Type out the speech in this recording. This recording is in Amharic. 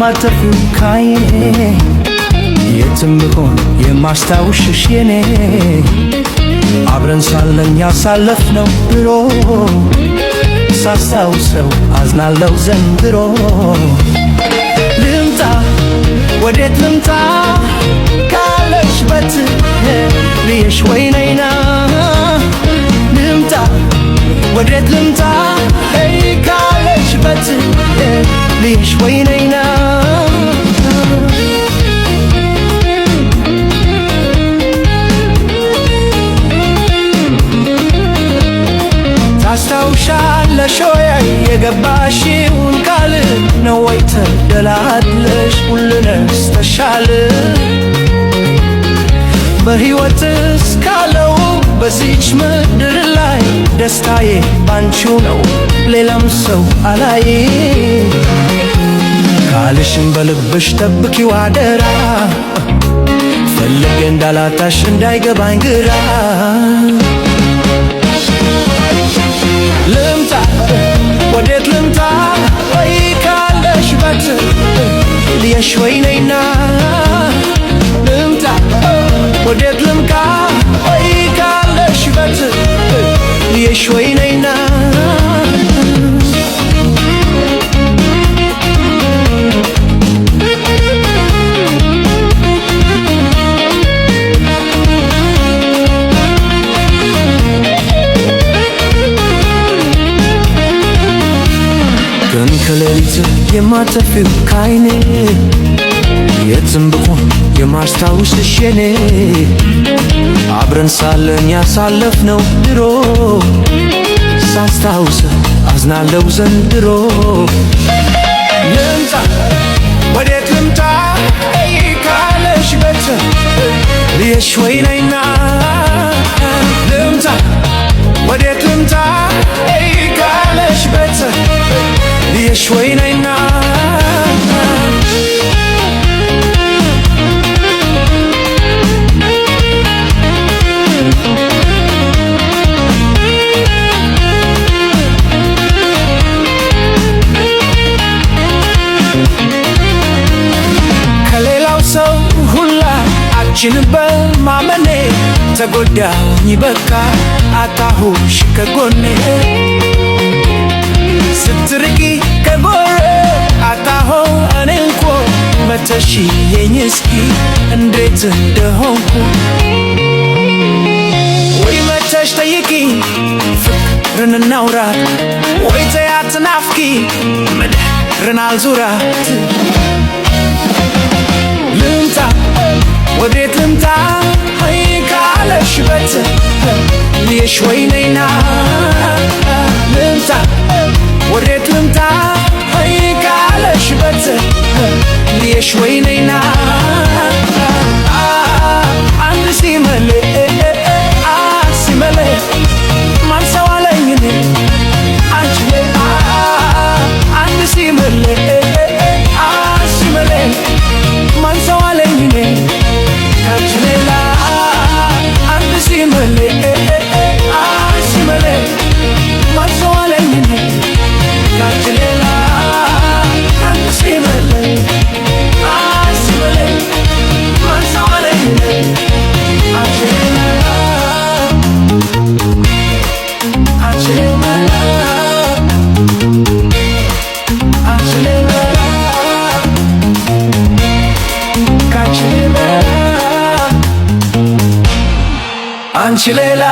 የማትጠፊው ካይኔ የትም ብሆን የማስታውስሽ የኔ አብረን ሳለን ያሳለፍነው ድሮ ሳስታውሰው አዝናለው ዘንድሮ ልምጣ ወዴት ልምጣ ካለሽበት ልየሽ ወይነይና ልምጣ ወዴት ልምጣ ካለሽበት ልየሽ ወይነይና ታስታውሻለሽ ወይ የገባሽውን ቃል ነው ወይ ተደላድለሽ ሁሉን ረስተሻል በሕይወት እስካለው በዚች ምድር ላይ ደስታዬ ባንቺው ነው ሌላም ሰው አላይ ቃልሽን በልብሽ ጠብቂው አደራ ፈልጌ እንዳላጣሽ እንዳይገባኝ ግራ ልምጣ ወዴት ልምጣ ወይ ካለሽበት ልየሽ ወይነይና ልምጣ ወዴት ልምጣ ወይ ካለሽበት ልየሽ ወይነይና ቀን ከሌሊት የማትጠፊው ካይኔ የትም ብሆን የማስታውስሽ የኔ አብረን ሳለን ያሳለፍነው ድሮ ሳስታውስ አዝናለው ዘንድሮ ልምጣ ወዴት ልምጣ ካለሽበት ልየሽ ወይነይና ልምጣ ወዴት ልምጣ ካለሽበት ልየሽ ወይነይና ከሌላው ሰው ሁላ አንቺን በማመኔ ተጎዳኝ በቃ አጣሁሽ ከጎኔ ስትርቂ ከጎሬ አጣሁ እኔ እንኳ መተሽየኝ እስኪ እንዴት እንደሆንኩ ወይ መተሽ ጠይቂኝ ፍቅርን እናውራት ወይ ተያት ናፍቂ ምድርን አልዙራት ልምጣ ወዴት ልምጣ ካለሽበት ልየሽ ወይነይና ልምጣ ወዴት ልምጣ ካለሽበት ልየሽ ወይነይና አንድ ሲመሌ ሲመሌ ማን ሰው አለኝ እኔ አንቺ ላይ አንድ ሲመሌ ሲመሌ ማን ሰው አለኝ እኔ አንቺ ሌላ አንድ ሲመሌ ሲመሌ ማን ሰው አለኝ እኔ አንቺ ሌላ አንድ ሲመሌ ሲመሌ ማን ሰው አለኝ እኔ አንቺ ሌላ አንቺ ሌላ አንቺ ሌላ አንቺ ሌላ